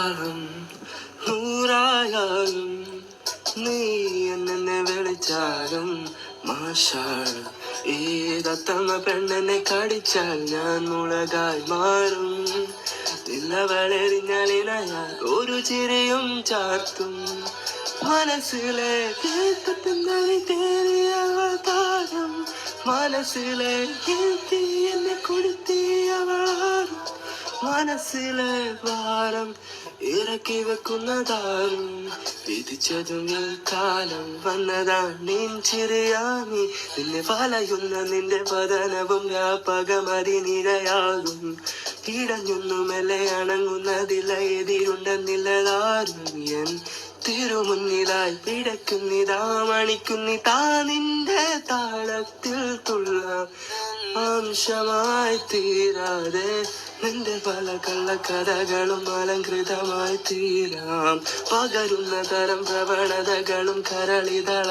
കാലം നൂറായാലും നീ എന്നെ വിളിച്ചാലും മാഷാൾ ഈ തത്തമ്മ പെണ്ണെന്നെ കടിച്ചാൽ ഞാൻ മുളകായി മാറും. നിലവളെറിഞ്ഞാൽ ഇണയാൽ ഒരു ചിരിയും ചാർത്തും. മനസ്സിലെ തേറിയവൾ താരം, മനസ്സിലെ എന്നെ കൊടുത്തിയവളാരും, മനസ്സിലെ ഭാരം ഇറക്കി വെക്കുന്നതാരും. വിധിച്ചതും ഈ കാലം വന്നതാ നിൻ ചിരിയാമി. നിന്നെ വലയുന്ന നിന്റെ പതനവും വ്യാപകമതിനിരയാകും. ഇടഞ്ഞൊന്നുമല്ലേ അണങ്ങുന്നതില്ല, എതിരുണ്ടെന്നില്ലതാരും. എൻ തിരുമുന്നിലായി പിടക്കുന്നിതാ മണിക്കുന്നിതാ നിന്റെ താളത്തിൽ തുള്ളാം. അംശമായി തീരാതെ നിന്റെ പല കള്ളക്കഥകളും അലങ്കൃതമായി തീരാം. പകരുന്ന തരം പ്രവണതകളും കരളിതള